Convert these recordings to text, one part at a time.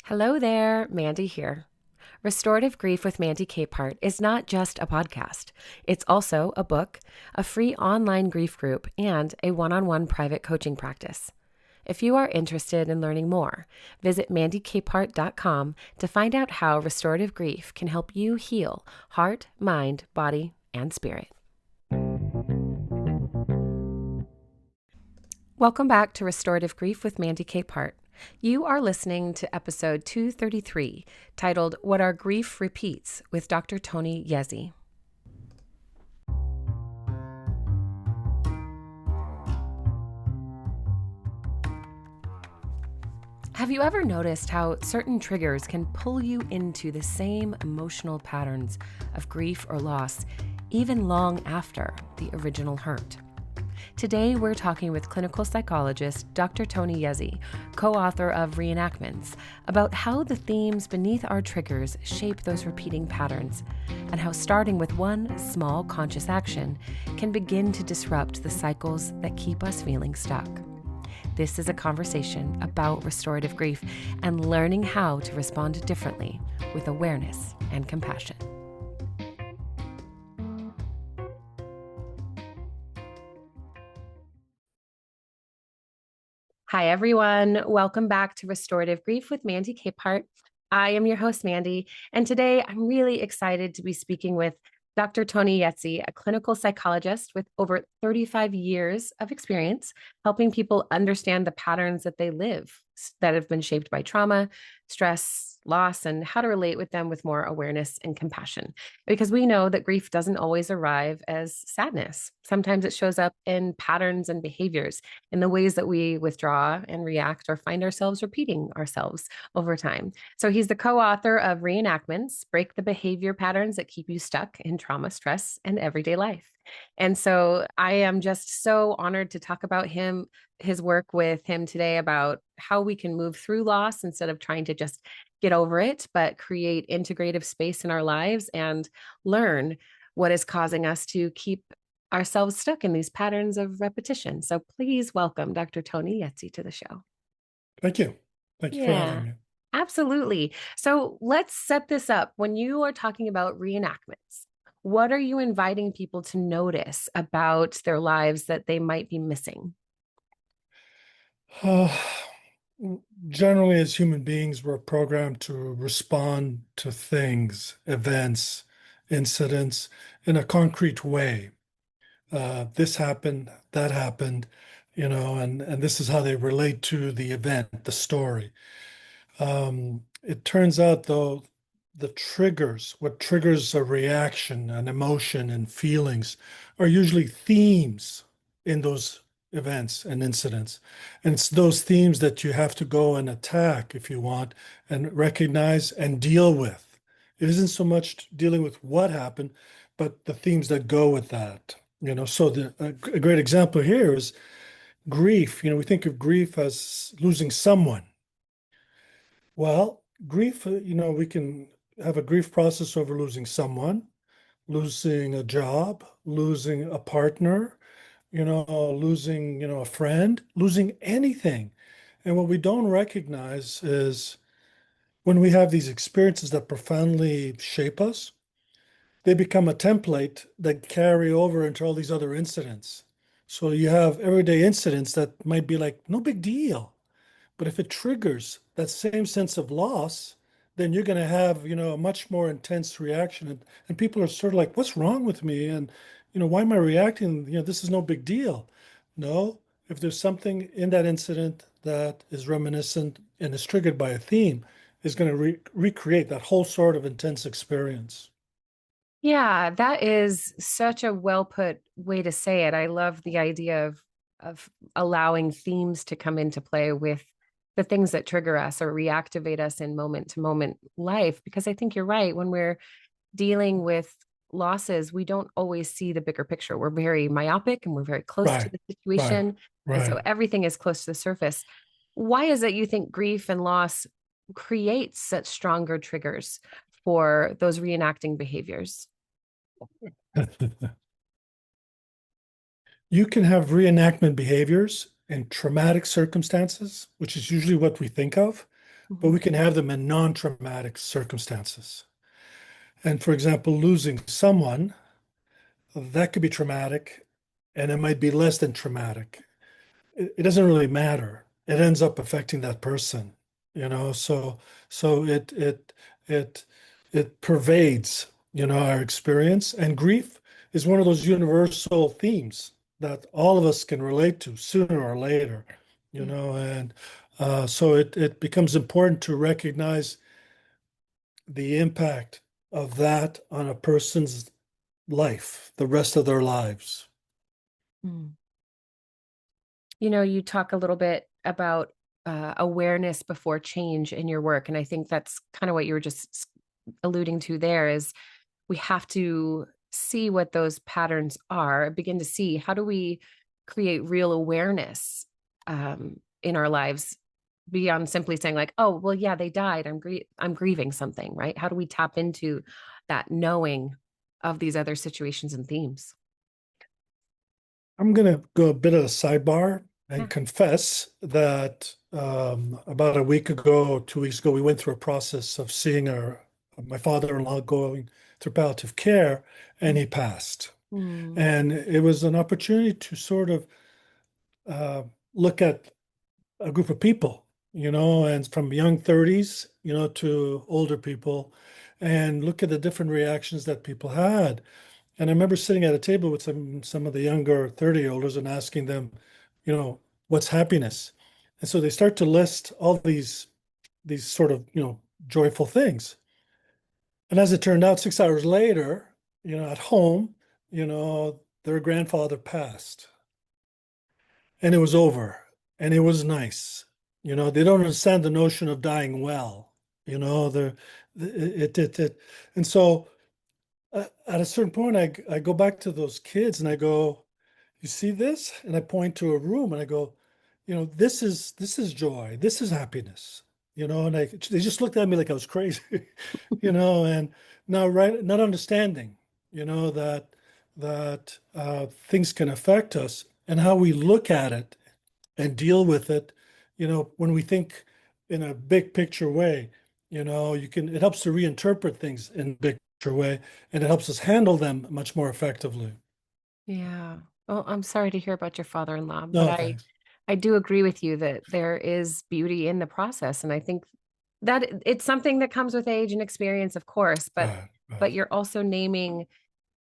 Hello there, Mandy here. Restorative Grief with Mandy Capehart is not just a podcast. It's also a book, a free online grief group, and a one-on-one private coaching practice. If you are interested in learning more, visit mandykapehart.com to find out how restorative grief can help you heal heart, mind, body, and spirit. Welcome back to Restorative Grief with Mandy Capehart. You are listening to episode 233, titled What Our Grief Repeats, with Dr. Tony Iezzi. Have you ever noticed how certain triggers can pull you into the same emotional patterns of grief or loss, even long after the original hurt? Today, we're talking with clinical psychologist Dr. Tony Iezzi, co-author of Reenactments, about how the themes beneath our triggers shape those repeating patterns, and how starting with one small conscious action can begin to disrupt the cycles that keep us feeling stuck. This is a conversation about restorative grief and learning how to respond differently with awareness and compassion. Hi, everyone. Welcome back to Restorative Grief with Mandy Capehart. I am your host, Mandy, and today I'm really excited to be speaking with Dr. Tony Iezzi, a clinical psychologist with over 35 years of experience helping people understand the patterns that they live that have been shaped by trauma, stress, loss, and how to relate with them with more awareness and compassion. Because we know that grief doesn't always arrive as sadness. Sometimes it shows up in patterns and behaviors, in the ways that we withdraw and react or find ourselves repeating ourselves over time. So he's the co-author of Reenactments, Break the Behavior Patterns That Keep You Stuck in Trauma, Stress, and Everyday Life. And so I am just so honored to talk about his work with him today, about how we can move through loss instead of trying to just get over it, but create integrative space in our lives and learn what is causing us to keep ourselves stuck in these patterns of repetition. So please welcome Dr. Tony Iezzi to the show. Thank you. Thank you for having me. Absolutely. So let's set this up. When you are talking about reenactments, what are you inviting people to notice about their lives that they might be missing? Generally, as human beings, we're programmed to respond to things, events, incidents in a concrete way. This happened, that happened, and this is how they relate to the event, the story. It turns out, though, what triggers a reaction, an emotion, and feelings are usually themes in those events and incidents. And it's those themes that you have to go and attack if you want, and recognize and deal with. It isn't so much dealing with what happened, but the themes that go with that. So a great example here is grief. We think of grief as losing someone. Well, grief, we can have a grief process over losing someone, losing a job, losing a partner, losing, a friend, losing anything. And what we don't recognize is when we have these experiences that profoundly shape us, they become a template that carry over into all these other incidents. So you have everyday incidents that might be like, no big deal. But if it triggers that same sense of loss, then you're going to have, a much more intense reaction. And people are sort of like, what's wrong with me? And, why am I reacting? This is no big deal. No, if there's something in that incident that is reminiscent and is triggered by a theme, is going to recreate that whole sort of intense experience. Yeah, that is such a well put way to say it. I love the idea of allowing themes to come into play with the things that trigger us or reactivate us in moment to moment life. Because I think you're right. When we're dealing with losses, we don't always see the bigger picture. We're very myopic and we're very close to Right, the right, situation. And so right. everything is close to the surface. Why is it you think grief and loss creates such stronger triggers for those reenacting behaviors? You can have reenactment behaviors in traumatic circumstances, which is usually what we think of, but Mhm. we can have them in non-traumatic circumstances. And for example, losing someone, that could be traumatic, and it might be less than traumatic. It doesn't really matter. It ends up affecting that person, you know. So it it pervades, our experience. And grief is one of those universal themes that all of us can relate to sooner or later, Yeah. and so it becomes important to recognize the impact of that on a person's life, the rest of their lives. Mm. You talk a little bit about awareness before change in your work. And I think that's kind of what you were just alluding to there is we have to see what those patterns are, begin to see how do we create real awareness in our lives beyond simply saying like, oh, well, yeah, they died. I'm grieving something, right? How do we tap into that knowing of these other situations and themes? I'm going to go a bit of a sidebar Yeah. and confess that about a week ago, 2 weeks ago, we went through a process of seeing my father-in-law going through palliative care, and he passed. Mm. And it was an opportunity to sort of uh, look at a group of people, and from young 30s, to older people, and look at the different reactions that people had. And I remember sitting at a table with some of the younger 30-year-olds and asking them, you know, what's happiness? And so they start to list all these sort of, joyful things. And as it turned out, 6 hours later, at home, their grandfather passed and it was over and it was nice. They don't understand the notion of dying well, they're it. And so at a certain point, I go back to those kids and I go, you see this? And I point to a room and I go, this is joy, this is happiness, and they just looked at me like I was crazy, and now right, not understanding, that things can affect us and how we look at it and deal with it, when we think in a big picture way, it helps to reinterpret things in a big picture way, and it helps us handle them much more effectively. Yeah. Well, I'm sorry to hear about your father-in-law, but No, I thanks. I do agree with you that there is beauty in the process, and I think that it's something that comes with age and experience, of course, but Right, right. but you're also naming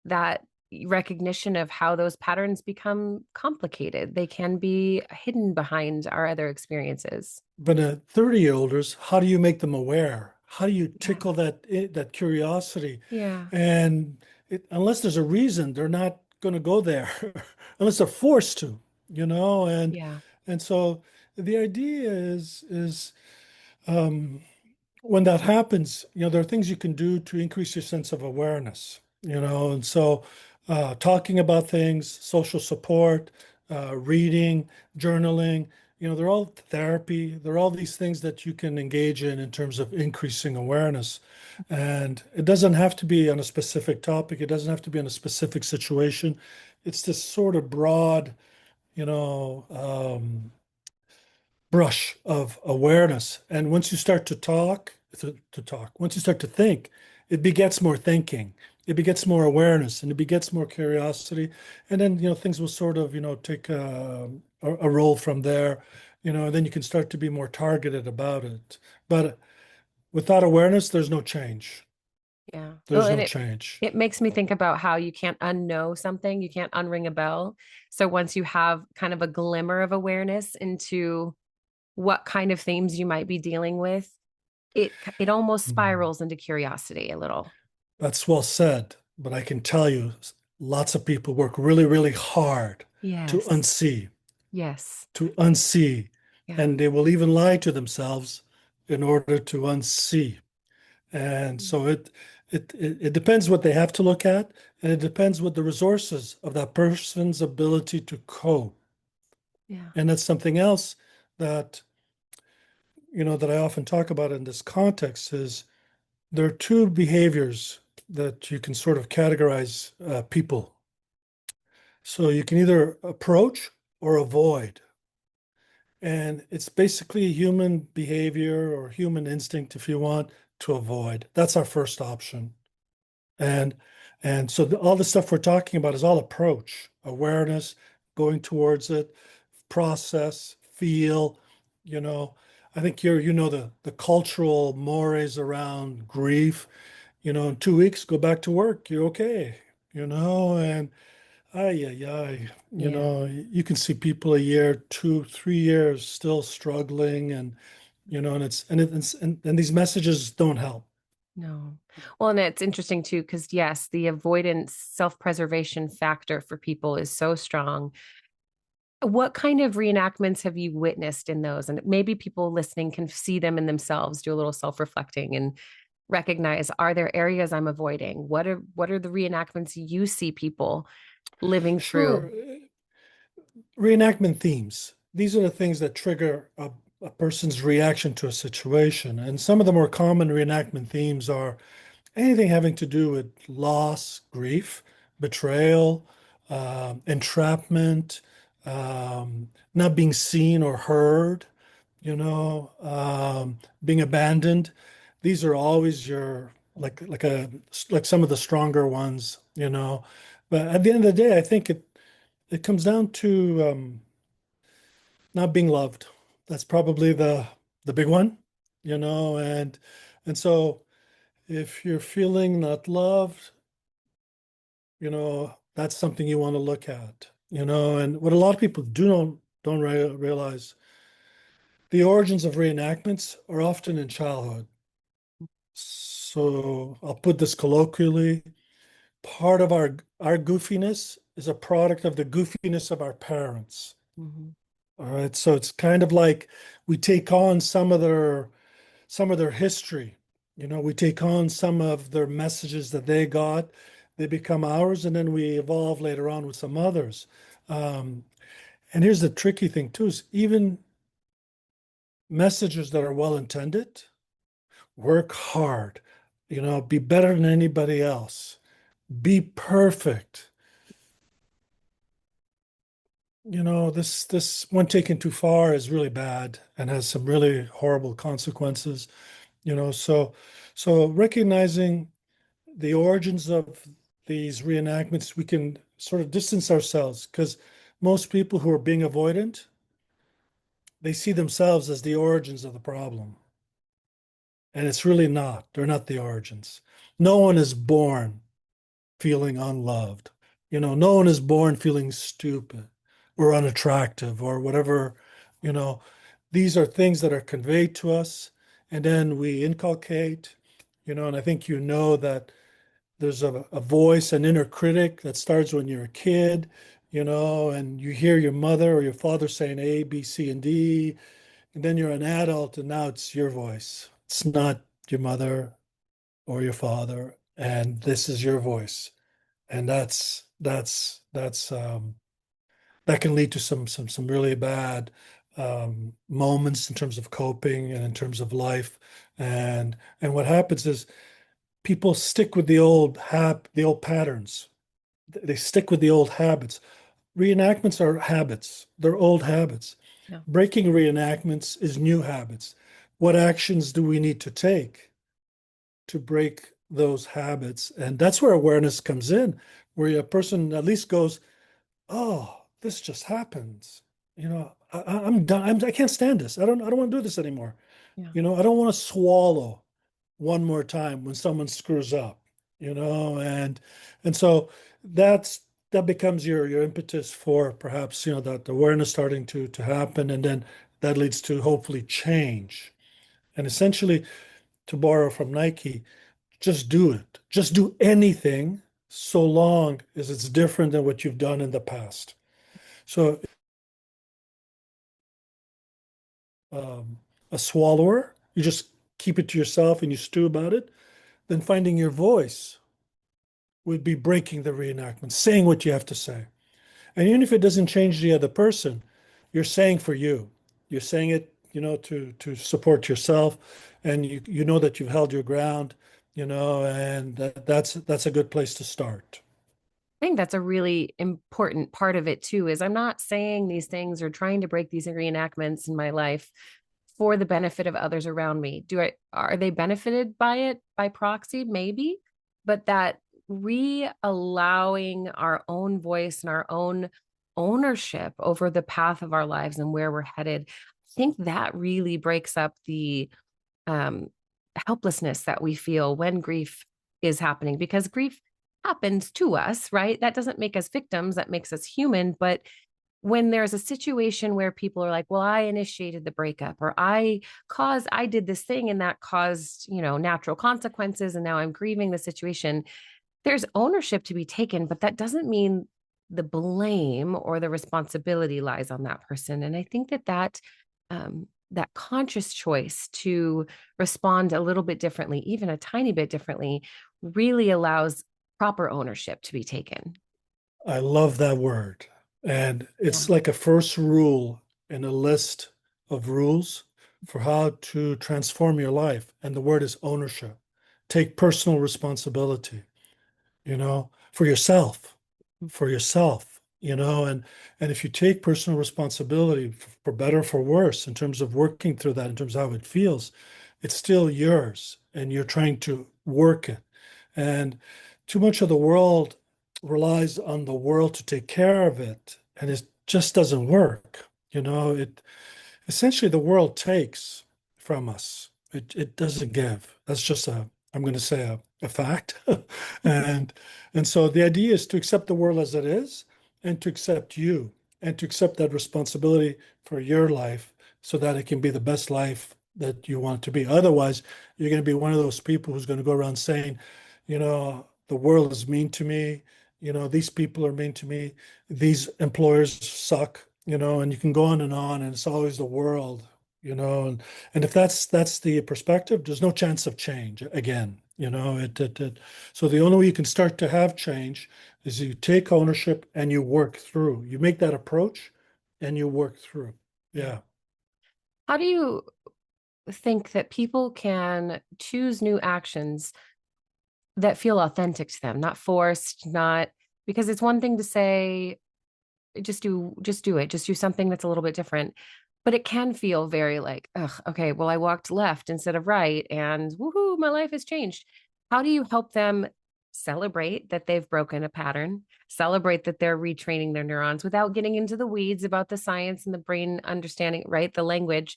that recognition of how those patterns become complicated. They can be hidden behind our other experiences. But 30-year-olders, how do you make them aware? How do you Yeah. tickle that curiosity? Yeah. And unless there's a reason, they're not going to go there, unless they're forced to, and Yeah. so the idea is um, when that happens, there are things you can do to increase your sense of awareness, and so talking about things, social support, reading, journaling, they're all therapy. They're all these things that you can engage in terms of increasing awareness. And it doesn't have to be on a specific topic. It doesn't have to be on a specific situation. It's this sort of broad, you know, um, brush of awareness. And once you start once you start to think, it begets more thinking, it begets more awareness, and it begets more curiosity. And then, things will sort of, take a role from there, and then you can start to be more targeted about it. But without awareness, there's no change. Yeah. Well, There's and no it change. it makes me think about how you can't unknow something, you can't unring a bell. So once you have kind of a glimmer of awareness into what kind of themes you might be dealing with, it almost Hmm. spirals into curiosity a little. That's well said. But I can tell you, lots of people work really, really hard to Yes. unsee. Yes. to unsee, Yeah. and they will even lie to themselves in order to unsee. And so it depends what they have to look at, and it depends what the resources of that person's ability to cope. Yeah. And that's something else that that I often talk about in this context is there are two behaviors that you can sort of categorize people. So you can either approach or avoid. And it's basically human behavior or human instinct, if you want, to avoid. That's our first option. And so all the stuff we're talking about is all approach, awareness, going towards it, process, feel, you know. I think the cultural mores around grief, in 2 weeks, go back to work, you're okay, and ay, ay, ay, Yeah. you can see people a year, 2, 3 years still struggling, and these messages don't help. No. Well, and it's interesting too, because yes, the avoidance self-preservation factor for people is so strong. What kind of reenactments have you witnessed in those? And maybe people listening can see them in themselves, do a little self-reflecting and recognize, are there areas I'm avoiding? What are the reenactments you see people living through? Sure. Reenactment themes. These are the things that trigger a person's reaction to a situation. And some of the more common reenactment themes are anything having to do with loss, grief, betrayal, entrapment, not being seen or heard, being abandoned. These are always your like some of the stronger ones. But at the end of the day, I think it comes down to not being loved. That's probably the big one, and so if you're feeling not loved, that's something you want to look at, and what a lot of people don't realize, the origins of reenactments are often in childhood. So I'll put this colloquially, part of our goofiness is a product of the goofiness of our parents. Mhm. All right. So it's kind of like we take on some of their history. We take on some of their messages that they got, they become ours, and then we evolve later on with some others. Um, and here's the tricky thing too, is even messages that are well intended, work hard, be better than anybody else, be perfect. This one taken too far is really bad and has some really horrible consequences. So recognizing the origins of these reenactments, we can sort of distance ourselves, because most people who are being avoidant, they see themselves as the origins of the problem. And it's really not. They're not the origins. No one is born feeling unloved. No one is born feeling stupid or unattractive or whatever. You know, these are things that are conveyed to us, and then we inculcate, and I think that there's a voice, an inner critic that starts when you're a kid, and you hear your mother or your father saying A, B, C, and D, and then you're an adult and now it's your voice. It's not your mother or your father, and this is your voice. And that can lead to some really bad moments in terms of coping and in terms of life. And what happens is people stick with the old patterns. They stick with the old habits. Reenactments are habits. They're old habits. Yeah. Breaking reenactments is new habits. What actions do we need to take to break those habits? And that's where awareness comes in, where a person at least goes, "Oh, this just happens. I'm done. I can't stand this. I don't want to do this anymore. Yeah. I don't want to swallow one more time when someone screws up, and so that becomes your impetus for perhaps, that awareness starting to happen, and then that leads to hopefully change. And essentially, to borrow from Nike, just do it. Just do anything so long as it's different than what you've done in the past. So, a swallower, you just keep it to yourself and you stew about it. Then finding your voice would be breaking the reenactment, saying what you have to say. And even if it doesn't change the other person, you're saying for you. You're saying it, to support yourself, and you know that you've held your ground, and that's a good place to start. I think that's a really important part of it too, is I'm not saying these things or trying to break these reenactments in my life for the benefit of others around me. Are they benefited by it by proxy? Maybe, but that re-allowing our own voice and our own ownership over the path of our lives and where we're headed, I think that really breaks up the um, helplessness that we feel when grief is happening, because grief happens to us, right? That doesn't make us victims, that makes us human. But when there's a situation where people are like, well, I initiated the breakup, or I did this thing and that caused, natural consequences, and now I'm grieving the situation, there's ownership to be taken, but that doesn't mean the blame or the responsibility lies on that person. And I think that conscious choice to respond a little bit differently, even a tiny bit differently, really allows proper ownership to be taken. I love that word. And Yeah. it's like a first rule in a list of rules for how to transform your life. And the word is ownership. Take personal responsibility, for yourself, and if you take personal responsibility for better or for worse in terms of working through that, in terms of how it feels, it's still yours and you're trying to work it. And too much of the world relies on the world to take care of it, and it just doesn't work. It essentially the world takes from us. It doesn't give. That's just I'm going to say a fact. and and so the idea is to accept the world as it is, and to accept you, and to accept that responsibility for your life so that it can be the best life that you want it to be. Otherwise, you're going to be one of those people who's going to go around saying, the world is mean to me, these people are mean to me, these employers suck, and you can go on, and it's always the world, and if that's the perspective, there's no chance of change again, so the only way you can start to have change is you take ownership and you work through. You make that approach and you work through. Yeah. Yeah. How do you think that people can choose new actions that feel authentic to them, not forced, not because it's one thing to say, just do it, just do something that's a little bit different. But it can feel very like, ugh, okay, well, I walked left instead of right, and woohoo, my life has changed. How do you help them celebrate that they've broken a pattern, celebrate that they're retraining their neurons without getting into the weeds about the science and the brain understanding, right? The language,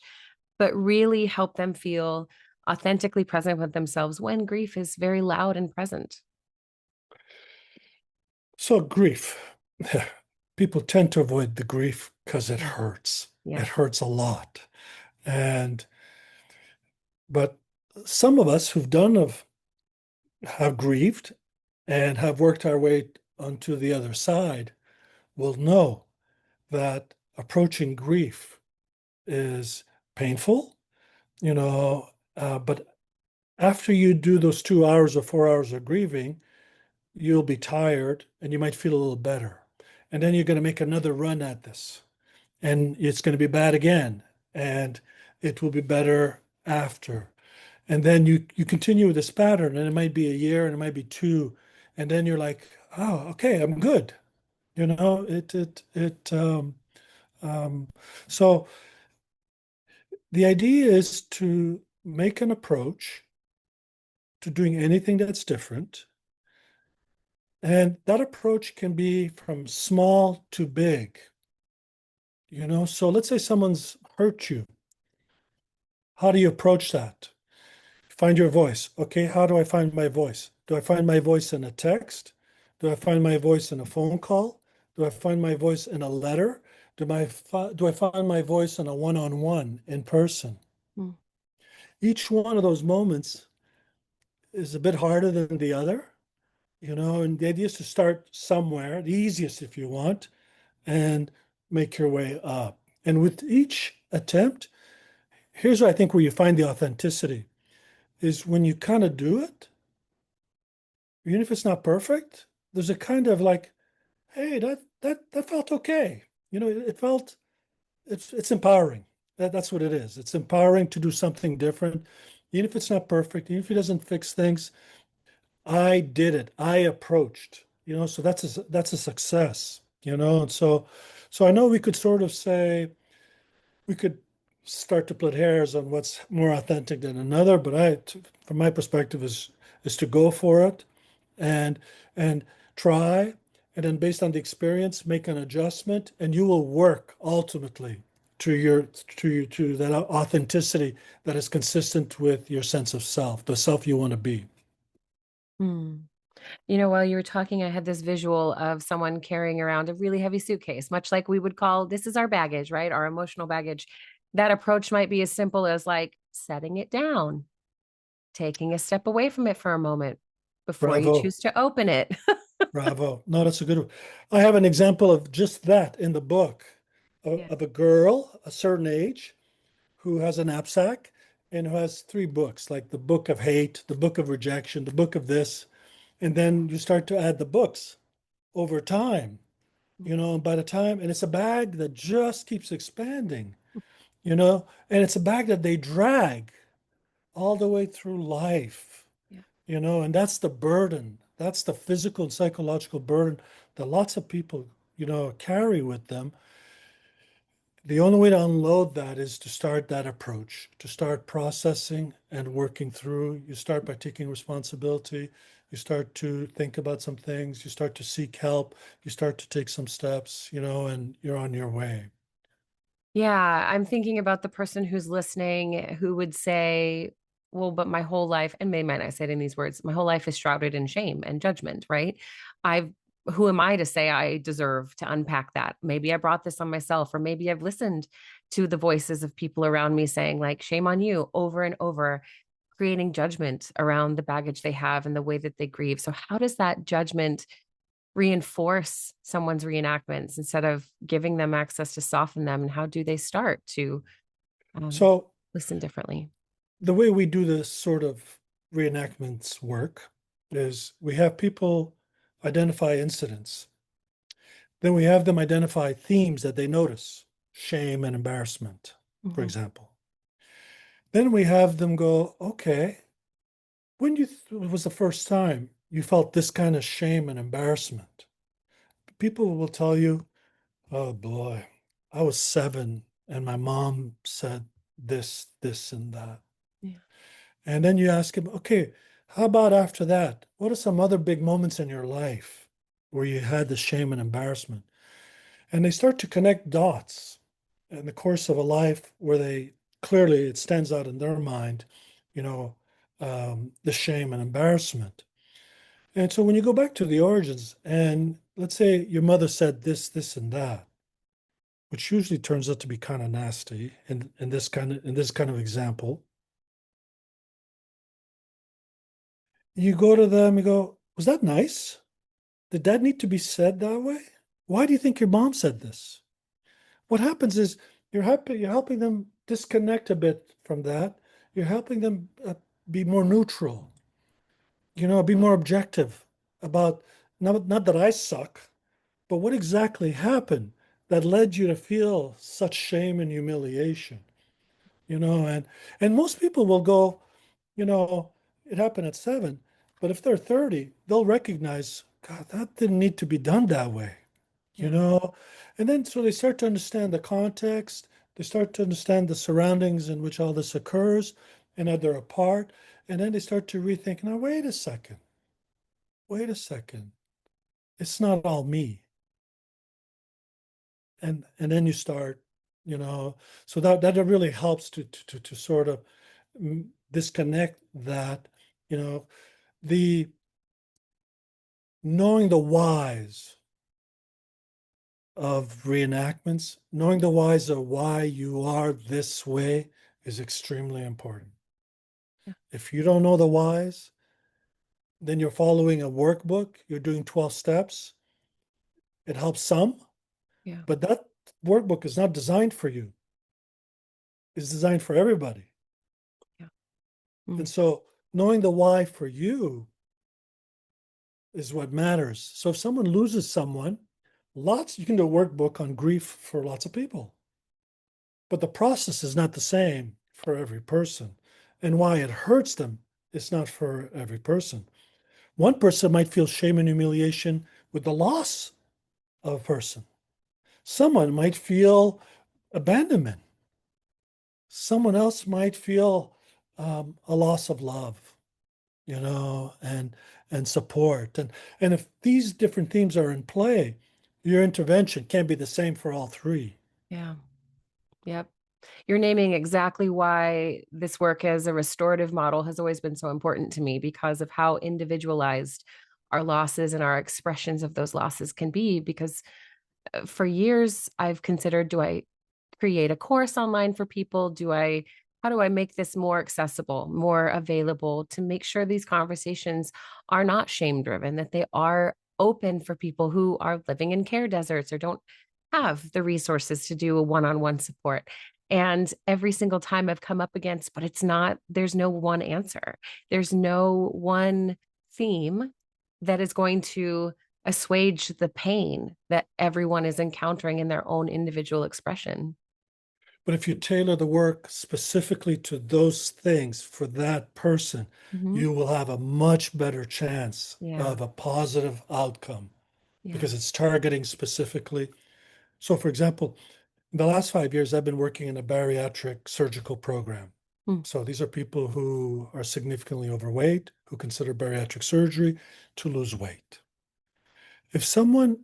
but really help them feel authentically present with themselves when grief is very loud and present. So grief. People tend to avoid the grief because it Yeah. hurts. Yeah. It hurts a lot. And but some of us who've done of have grieved and have worked our way onto the other side will know that approaching grief is painful, but after you do those 2 hours or 4 hours of grieving, you'll be tired and you might feel a little better. And then you're going to make another run at this, and it's going to be bad again, and it will be better after. And then you continue with this pattern, and it might be a year and it might be two, and then you're like, oh, okay, I'm good. You know it it it um, um so the idea is to make an approach to doing anything that's different, and that approach can be from small to big. So let's say someone's hurt you. How do you approach that? Find your voice. Okay, how do I find my voice? Do I find my voice in a text? Do I find my voice in a phone call? Do I find my voice in a letter? Do I find my voice in a one-on-one in person? Mm. Each one of those moments is a bit harder than the other, and the idea is to start somewhere, the easiest if you want, and make your way up. And with each attempt, here's I think where you find the authenticity is when you kind of do it, even if it's not perfect, there's a kind of like, hey, that felt okay. It felt it's empowering. That's what it is. It's empowering to do something different, even if it's not perfect, even if it doesn't fix things. I did it. I approached. So that's a success, And so I know we could sort of say we could start to split hairs on what's more authentic than another, but from my perspective, is to go for it and and try, and then based on the experience, make an adjustment, and you will work ultimately to that authenticity that is consistent with your sense of self, the self you want to be. Hmm. While you were talking, I had this visual of someone carrying around a really heavy suitcase, much like we would call this is our baggage, right? Our emotional baggage. That approach might be as simple as like setting it down, taking a step away from it for a moment before you Bravo. choose to open it. Bravo. No, that's a good one. I have an example of just that in the book Yeah. of a girl, a certain age, who has a knapsack and who has three books, like the book of hate, the book of rejection, the book of this. And then you start to add the books over time, and by the time, and it's a bag that just keeps expanding, and it's a bag that they drag all the way through life, Yeah. and that's the burden. That's the physical and psychological burden that lots of people, carry with them. The only way to unload that is to start that approach, to start processing and working through. You start by taking responsibility. You start to think about some things. You start to seek help. You start to take some steps, and you're on your way. Yeah, I'm thinking about the person who's listening who would say, well, but my whole life, and they might not say it in these words, my whole life is shrouded in shame and judgment, right? I've, who am I to say I deserve to unpack that? Maybe I brought this on myself, or maybe I've listened to the voices of people around me saying, like, shame on you over and over, creating judgment around the baggage they have and the way that they grieve. So, how does that judgment reinforce someone's reenactments instead of giving them access to soften them? And how do they start to um, So listen differently? the way we do this sort of reenactments work is we have people identify incidents. Then we have them identify themes that they notice, shame and embarrassment, for Mhm. example. Then we have them go, okay, when was the first time you felt this kind of shame and embarrassment? People will tell you, oh boy, I was 7 and my mom said this, and that. Yeah. And then you ask him, okay, how about after that? What are some other big moments in your life where you had the shame and embarrassment? And they start to connect dots in the course of a life where they clearly it stands out in their mind, you know, the shame and embarrassment. And so when you go back to the origins, and let's say your mother said this, and that, which usually turns out to be kind of nasty in this kind of example, you go to them, you go, was that nice? Did that need to be said that way? Why do you think your mom said this? What happens is you're helping them disconnect a bit from that. You're helping them be more neutral, be more objective about not that I suck, but what exactly happened that led you to feel such shame and humiliation, and most people will go, you know, it happened at 7, but if they're 30, they'll recognize, God, that didn't need to be done that way, you Yeah. know? And then so they start to understand the context, they start to understand the surroundings in which all this occurs and that they're apart. And then they start to rethink, now, wait a second. It's not all me. And then you start, you know, so that really helps to sort of disconnect that, you know, the knowing the whys of reenactments, knowing the whys of why you are this way is extremely important. Yeah. If you don't know the whys, then you're following a workbook, you're doing 12 steps. It helps some, Yeah. but that workbook is not designed for you. It's designed for everybody. Yeah. And Mm. so knowing the why for you is what matters. So if someone loses someone, you can do a workbook on grief for lots of people. But the process is not the same for every person. And why it hurts them is not for every person. One person might feel shame and humiliation with the loss of a person. Someone might feel abandonment. Someone else might feel a loss of love, and support. And if these different themes are in play, your intervention can be the same for all three. Yeah. Yep. You're naming exactly why this work as a restorative model has always been so important to me because of how individualized our losses and our expressions of those losses can be. Because for years, I've considered, do I create a course online for people? How do I make this more accessible, more available to make sure these conversations are not shame driven, that they are open for people who are living in care deserts or don't have the resources to do a one-on-one support. And every single time I've come up against, but there's no one answer. There's no one theme that is going to assuage the pain that everyone is encountering in their own individual expression. But if you tailor the work specifically to those things for that person, Mm-hmm. you will have a much better chance Yeah. of a positive outcome Yeah. because it's targeting specifically. So, for example, in the last 5 years, I've been working in a bariatric surgical program. Mm. So these are people who are significantly overweight, who consider bariatric surgery to lose weight. If someone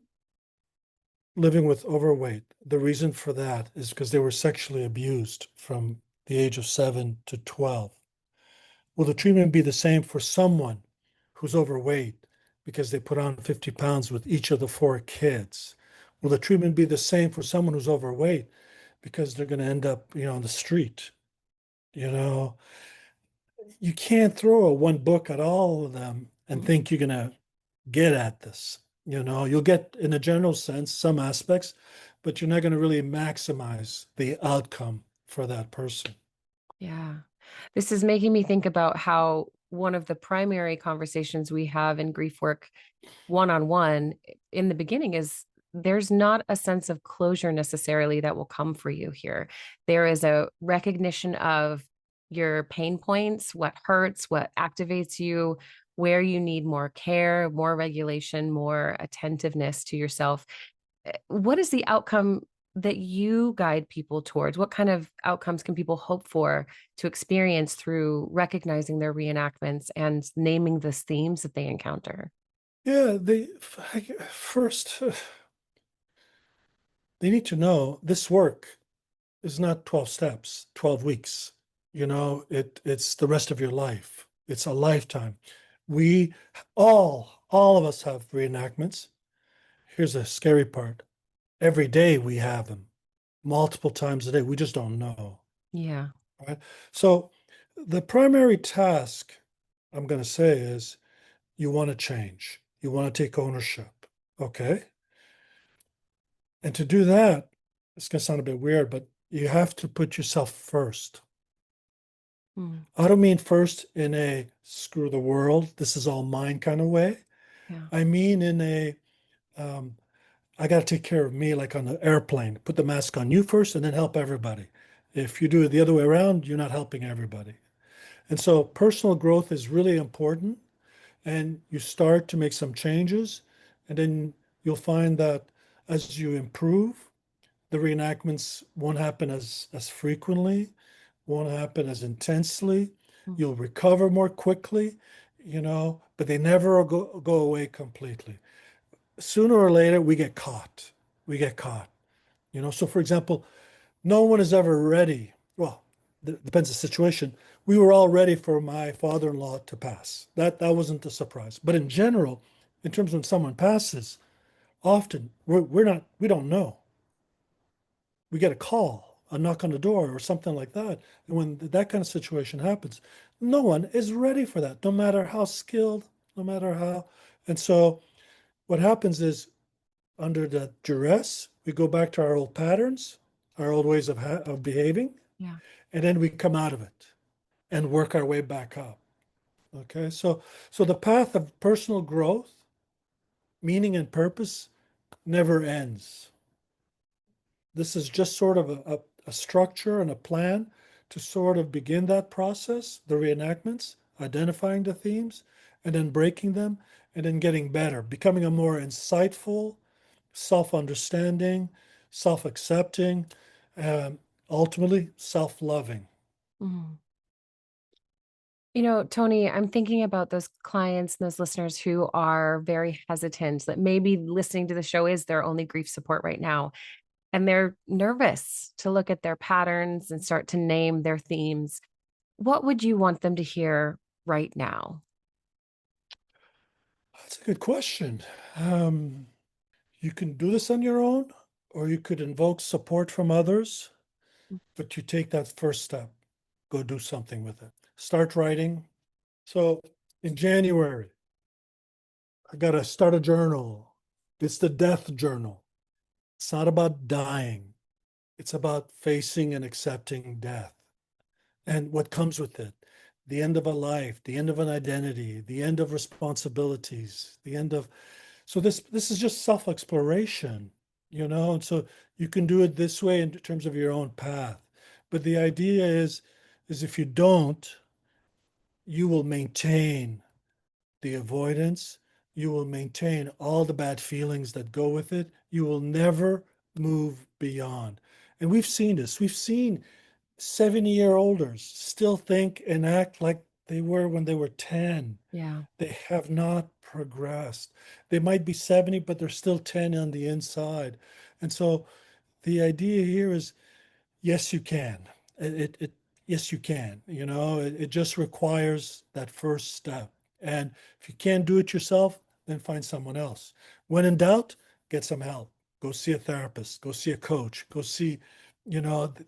living with overweight, the reason for that is because they were sexually abused from the age of 7 to 12. Will the treatment be the same for someone who's overweight because they put on 50 pounds with each of the four kids? Will the treatment be the same for someone who's overweight because they're going to end up, on the street? You know, you can't throw a one book at all of them and Mm. think you're going to get at this. You'll get, in a general sense, some aspects, but you're not going to really maximize the outcome for that person. Yeah. This is making me think about how one of the primary conversations we have in grief work one on one in the beginning is there's not a sense of closure necessarily that will come for you here. There is a recognition of your pain points, what hurts, what activates you, where you need more care, more regulation, more attentiveness to yourself. What is the outcome that you guide people towards? What kind of outcomes can people hope for to experience through recognizing their reenactments and naming the themes that they encounter? Yeah, first they need to know this work is not 12 steps, 12 weeks. It's the rest of your life. It's a lifetime. We all of us have reenactments. Here's the scary part. Every day we have them, multiple times a day. We just don't know. Yeah. Right? So the primary task I'm going to say is you want to change. You want to take ownership. Okay. And to do that, it's going to sound a bit weird, but you have to put yourself first. Mm. I don't mean first in a screw the world, this is all mine kind of way. Yeah. I mean in a um, I got to take care of me, like on the airplane. Put the mask on you first and then help everybody. If you do it the other way around, you're not helping everybody. And so personal growth is really important. And you start to make some changes. And then you'll find that as you improve, the reenactments won't happen as frequently, won't happen as intensely. Mm. You'll recover more quickly, but they never go away completely. Sooner or later, we get caught. We get caught. So for example, no one is ever ready. Well, depends on the situation. We were all ready for my father-in-law to pass. That wasn't a surprise. But in general, in terms of when someone passes, often we don't know. We get a call, a knock on the door, or something like that. And when that kind of situation happens, no one is ready for that, no matter how skilled, no matter how. And so what happens is under the duress, we go back to our old patterns, our old ways of behaving, Yeah. and then we come out of it and work our way back up. Okay, so the path of personal growth, meaning and purpose never ends. This is just sort of a structure and a plan to sort of begin that process, the reenactments, identifying the themes, and then breaking them, and then getting better, becoming a more insightful, self-understanding, self-accepting, um, ultimately self-loving. Mhm. You know, Tony, I'm thinking about those clients and those listeners who are very hesitant that maybe listening to the show is their only grief support right now. And they're nervous to look at their patterns and start to name their themes. What would you want them to hear right now? That's a good question. Um, you can do this on your own, or you could invoke support from others, but you take that first step. Go do something with it. Start writing. So in January, I got to start a journal. It's the death journal. It's not about dying, it's about facing and accepting death and what comes with it, the end of a life, the end of an identity, the end of responsibilities, the end of. So this is just self-exploration, and so you can do it this way in terms of your own path. But the idea is if you don't, you will maintain the avoidance, you will maintain all the bad feelings that go with it. You will never move beyond. And we've seen this. We've seen 70-year-olders still think and act like they were when they were 10. Yeah. They have not progressed. They might be 70, but they're still 10 on the inside. And so the idea here is yes, you can. Yes, you can. It just requires that first step. And if you can't do it yourself, then find someone else. When in doubt, get some help. Go see a therapist. Go see a coach. Go see,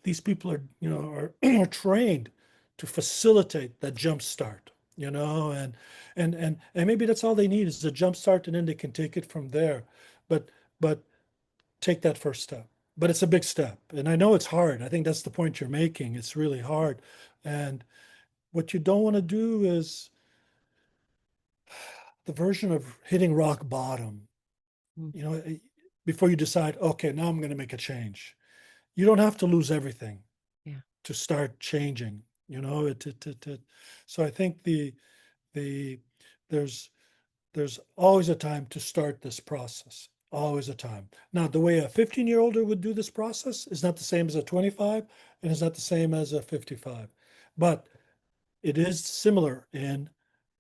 these people are, are trained to facilitate that jump start. And maybe that's all they need is a jump start, and then they can take it from there. But take that first step. But it's a big step. And I know it's hard. I think that's the point you're making. It's really hard. And what you don't want to do is the version of hitting rock bottom, Mm. you know, before you decide, okay, now I'm going to make a change. You don't have to lose everything Yeah. to start changing, so I think the there's there's always a time to start this process. Always a time. Now, the way a 15-year-old would do this process is not the same as a 25, and is not the same as a 55. But it is similar in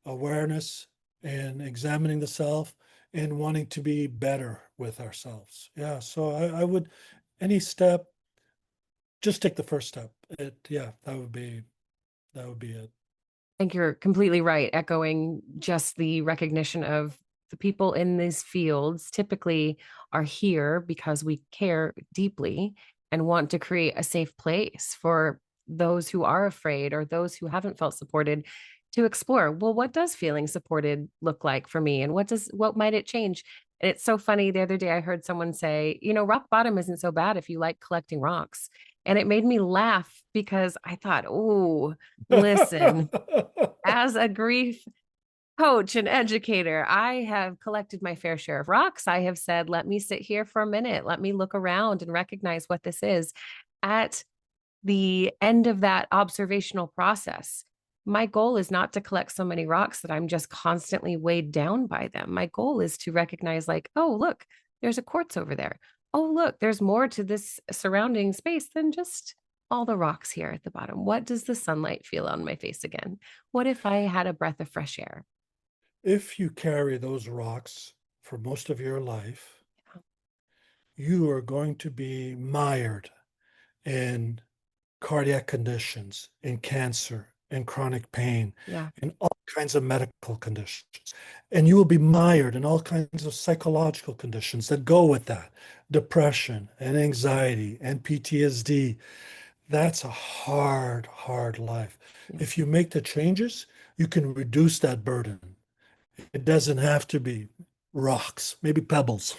awareness and examining the self and wanting to be better with ourselves. Yeah. So I would, any step, just take the first step. Yeah, that would be it. I think you're completely right, echoing just the recognition of the people in these fields typically are here because we care deeply and want to create a safe place for those who are afraid or those who haven't felt supported to explore. Well, what does feeling supported look like for me? And what might it change? And it's so funny. The other day I heard someone say, rock bottom isn't so bad if you like collecting rocks. And it made me laugh because I thought, oh, listen, as a grief coach and educator, I have collected my fair share of rocks. I have said, let me sit here for a minute. Let me look around and recognize what this is. At the end of that observational process, my goal is not to collect so many rocks that I'm just constantly weighed down by them. My goal is to recognize, like, oh, look, there's a quartz over there. Oh, look, there's more to this surrounding space than just all the rocks here at the bottom. What does the sunlight feel on my face again? What if I had a breath of fresh air? If you carry those rocks for most of your life, you are going to be mired in cardiac conditions, in cancer, in chronic pain, Yeah. in all kinds of medical conditions. And you will be mired in all kinds of psychological conditions that go with that depression and anxiety and PTSD. That's a hard, hard life. Yeah. If you make the changes, you can reduce that burden. It doesn't have to be rocks, maybe pebbles,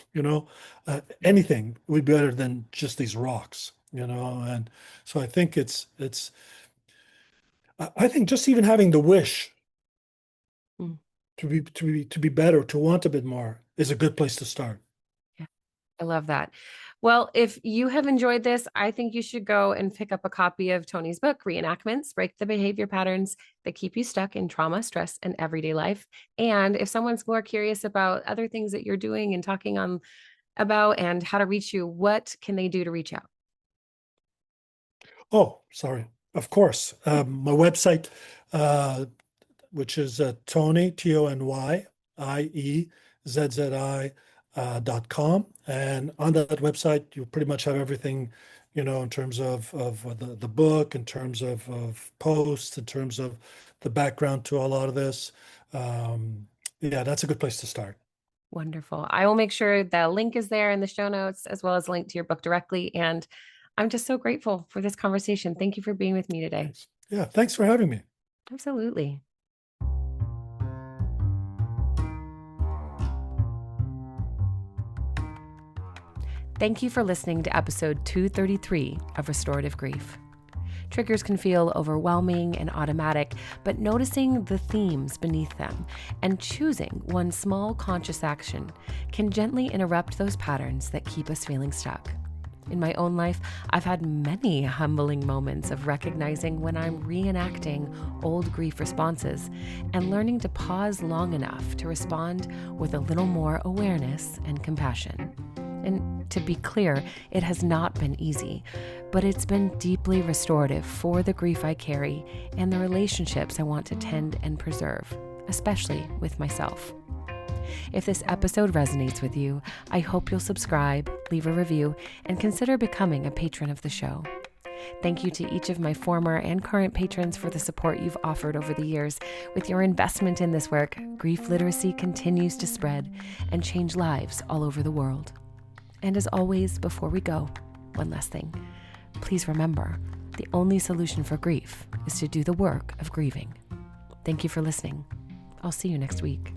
anything would be better than just these rocks. And so I think I think just even having the wish Mm. to be better, to want a bit more is a good place to start. Yeah. I love that. Well, if you have enjoyed this, I think you should go and pick up a copy of Tony's book, Reenactments: Break the Behavior Patterns That Keep You Stuck in Trauma, Stress, and Everyday Life. And if someone's more curious about other things that you're doing and talking on about and how to reach you, what can they do to reach out? Oh, sorry. Of course. My website, which is Tony, TonyIezzi.com. And on that website, you pretty much have everything, in terms of the book, in terms of posts, in terms of the background to a lot of this. Yeah, that's a good place to start. Wonderful. I will make sure the link is there in the show notes, as well as a link to your book directly. And I'm just so grateful for this conversation. Thank you for being with me today. Thanks. Yeah, thanks for having me. Absolutely. Thank you for listening to episode 233 of Restorative Grief. Triggers can feel overwhelming and automatic, but noticing the themes beneath them and choosing one small conscious action can gently interrupt those patterns that keep us feeling stuck. In my own life, I've had many humbling moments of recognizing when I'm reenacting old grief responses and learning to pause long enough to respond with a little more awareness and compassion. And to be clear, it has not been easy, but it's been deeply restorative for the grief I carry and the relationships I want to tend and preserve, especially with myself. If this episode resonates with you, I hope you'll subscribe, leave a review, and consider becoming a patron of the show. Thank you to each of my former and current patrons for the support you've offered over the years. With your investment in this work, grief literacy continues to spread and change lives all over the world. And as always, before we go, one last thing. Please remember, the only solution for grief is to do the work of grieving. Thank you for listening. I'll see you next week.